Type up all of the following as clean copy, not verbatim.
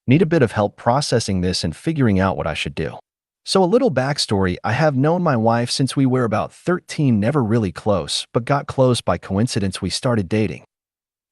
Need a bit of help processing this and figuring out what I should do. So a little backstory, I have known my wife since we were about 13, never really close, but got close by coincidence. We started dating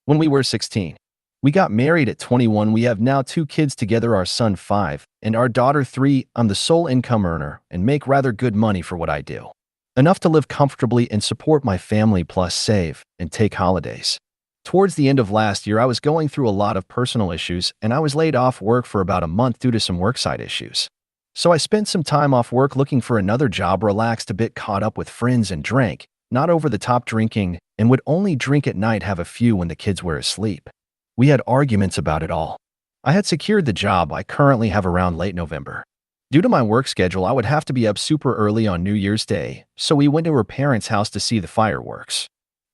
when we were 16. We got married at 21. We have now 2 kids together, our son 5 and our daughter 3. I'm the sole income earner and make rather good money for what I do. Enough to live comfortably and support my family plus save and take holidays. Towards the end of last year, I was going through a lot of personal issues and I was laid off work for about a month due to some worksite issues. So I spent some time off work looking for another job, relaxed a bit, caught up with friends and drank, not over the top drinking, and would only drink at night, have a few when the kids were asleep. We had arguments about it all. I had secured the job I currently have around late November. Due to my work schedule, I would have to be up super early on New Year's Day, so we went to her parents' house to see the fireworks.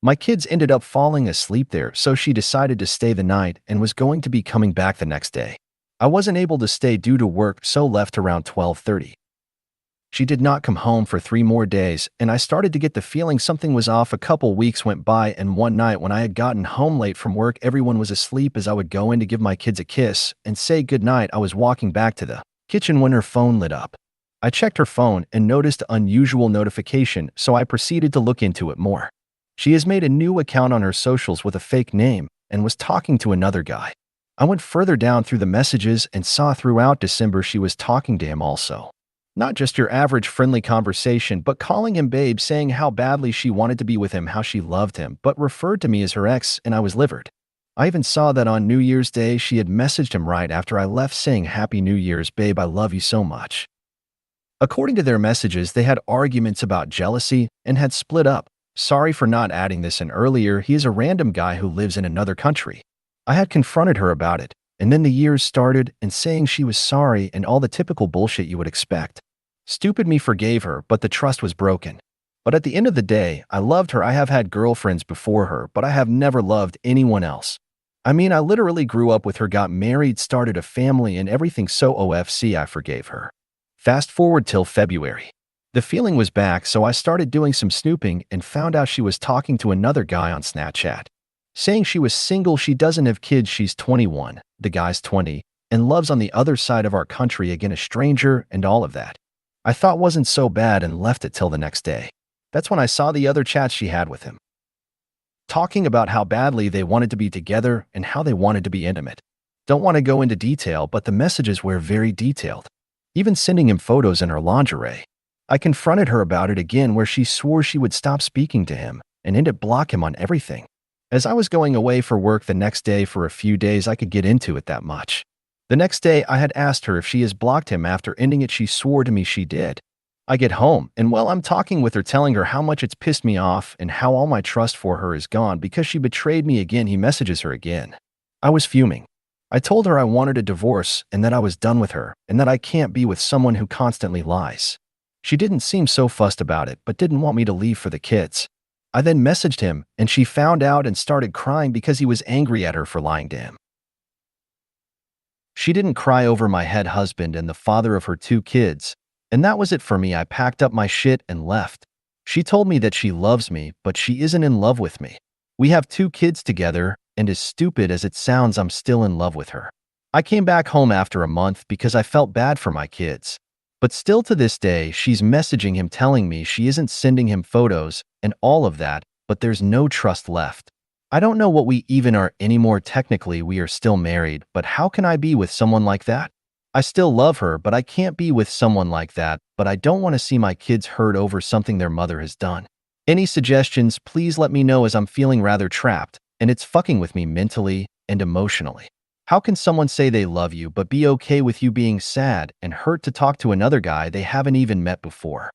My kids ended up falling asleep there, so she decided to stay the night and was going to be coming back the next day. I wasn't able to stay due to work, so left around 12:30. She did not come home for 3 more days, and I started to get the feeling something was off. A couple weeks went by, and one night when I had gotten home late from work, everyone was asleep. As I would go in to give my kids a kiss and say goodnight, I was walking back to the kitchen when her phone lit up. I checked her phone and noticed an unusual notification, so I proceeded to look into it more. She has made a new account on her socials with a fake name and was talking to another guy. I went further down through the messages and saw throughout December she was talking to him also. Not just your average friendly conversation, but calling him babe, saying how badly she wanted to be with him, how she loved him, but referred to me as her ex, and I was livid. I even saw that on New Year's Day she had messaged him right after I left saying, "Happy New Year's, babe, I love you so much." According to their messages, they had arguments about jealousy and had split up. Sorry for not adding this in earlier, he is a random guy who lives in another country. I had confronted her about it, and then the years started and saying she was sorry and all the typical bullshit you would expect. Stupid me forgave her, but the trust was broken. But at the end of the day, I loved her. I have had girlfriends before her, but I have never loved anyone else. I mean, I literally grew up with her, got married, started a family and everything, so OFC, I forgave her. Fast forward till February. The feeling was back, so I started doing some snooping and found out she was talking to another guy on Snapchat. Saying she was single, she doesn't have kids, she's 21, the guy's 20, and lives on the other side of our country, again a stranger, and all of that. I thought wasn't so bad and left it till the next day. That's when I saw the other chats she had with him, talking about how badly they wanted to be together and how they wanted to be intimate. Don't want to go into detail, but the messages were very detailed, even sending him photos in her lingerie. I confronted her about it again, where she swore she would stop speaking to him and ended block him on everything. As I was going away for work the next day for a few days, I could get into it that much. The next day, I had asked her if she has blocked him. After ending it, she swore to me she did. I get home, and while I'm talking with her, telling her how much it's pissed me off and how all my trust for her is gone because she betrayed me again, he messages her again. I was fuming. I told her I wanted a divorce and that I was done with her and that I can't be with someone who constantly lies. She didn't seem so fussed about it, but didn't want me to leave for the kids. I then messaged him, and she found out and started crying because he was angry at her for lying to him. She didn't cry over my head husband and the father of her 2 kids, and that was it for me. I packed up my shit and left. She told me that she loves me, but she isn't in love with me. We have 2 kids together, and as stupid as it sounds, I'm still in love with her. I came back home after a month because I felt bad for my kids. But still to this day, she's messaging him telling me she isn't sending him photos and all of that, but there's no trust left. I don't know what we even are anymore. Technically, we are still married, but how can I be with someone like that? I still love her, but I can't be with someone like that, but I don't want to see my kids hurt over something their mother has done. Any suggestions, please let me know, as I'm feeling rather trapped, and it's fucking with me mentally and emotionally. How can someone say they love you but be okay with you being sad and hurt to talk to another guy they haven't even met before?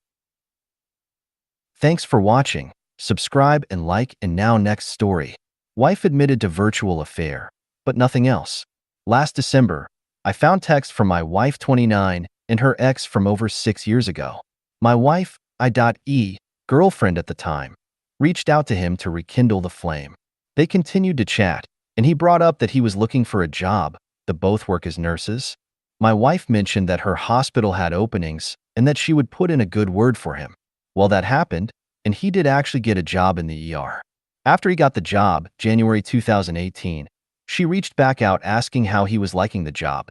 Thanks for watching. Subscribe and like. And now, next story. Wife admitted to virtual affair, but nothing else. Last December, I found text from my wife, 29, and her ex from over 6 years ago. My wife, I.E., girlfriend at the time, reached out to him to rekindle the flame. They continued to chat, and he brought up that he was looking for a job. They both work as nurses. My wife mentioned that her hospital had openings and that she would put in a good word for him. Well, that happened, and he did actually get a job in the ER. After he got the job, January 2018, she reached back out asking how he was liking the job.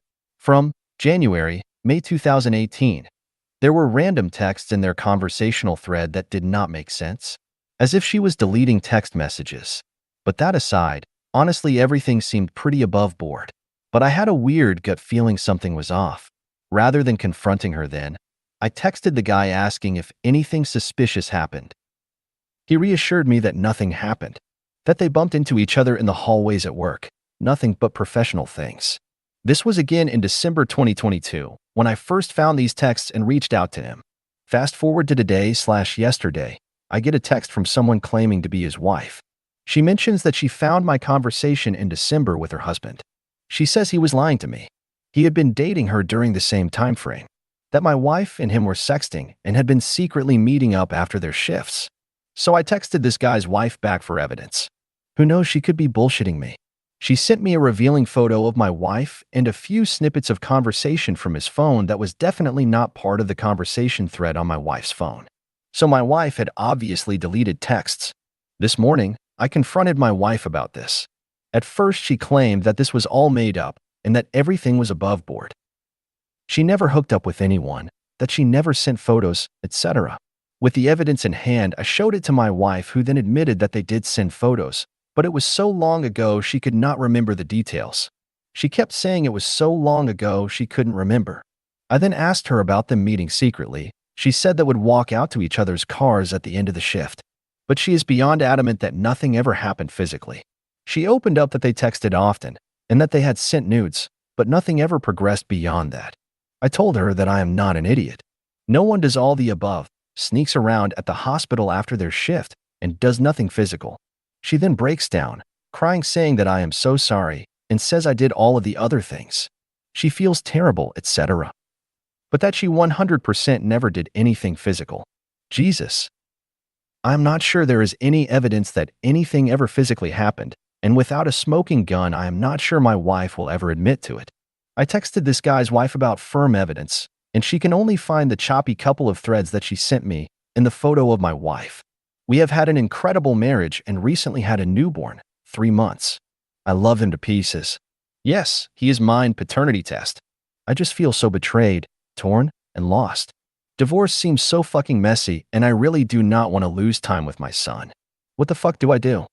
From January, May 2018. There were random texts in their conversational thread that did not make sense, as if she was deleting text messages. But that aside, honestly, everything seemed pretty above board. But I had a weird gut feeling something was off. Rather than confronting her then, I texted the guy asking if anything suspicious happened. He reassured me that nothing happened, that they bumped into each other in the hallways at work, nothing but professional things. This was again in December 2022, when I first found these texts and reached out to him. Fast forward to today/yesterday, I get a text from someone claiming to be his wife. She mentions that she found my conversation in December with her husband. She says he was lying to me. He had been dating her during the same time frame, that my wife and him were sexting and had been secretly meeting up after their shifts. So I texted this guy's wife back for evidence. Who knows, she could be bullshitting me. She sent me a revealing photo of my wife and a few snippets of conversation from his phone that was definitely not part of the conversation thread on my wife's phone. So my wife had obviously deleted texts. This morning, I confronted my wife about this. At first, she claimed that this was all made up and that everything was above board. She never hooked up with anyone, that she never sent photos, etc. With the evidence in hand, I showed it to my wife, who then admitted that they did send photos, but it was so long ago she could not remember the details. She kept saying it was so long ago she couldn't remember. I then asked her about them meeting secretly. She said that would walk out to each other's cars at the end of the shift. But she is beyond adamant that nothing ever happened physically. She opened up that they texted often and that they had sent nudes, but nothing ever progressed beyond that. I told her that I am not an idiot. No one does all the above, sneaks around at the hospital after their shift, and does nothing physical. She then breaks down, crying, saying that I am so sorry, and says I did all of the other things. She feels terrible, etc. But that she 100% never did anything physical. Jesus. I'm not sure there is any evidence that anything ever physically happened, and without a smoking gun, I am not sure my wife will ever admit to it. I texted this guy's wife about firm evidence, and she can only find the choppy couple of threads that she sent me in the photo of my wife. We have had an incredible marriage and recently had a newborn, 3 months. I love him to pieces. Yes, he is mine, paternity test. I just feel so betrayed, torn, and lost. Divorce seems so fucking messy, and I really do not want to lose time with my son. What the fuck do I do?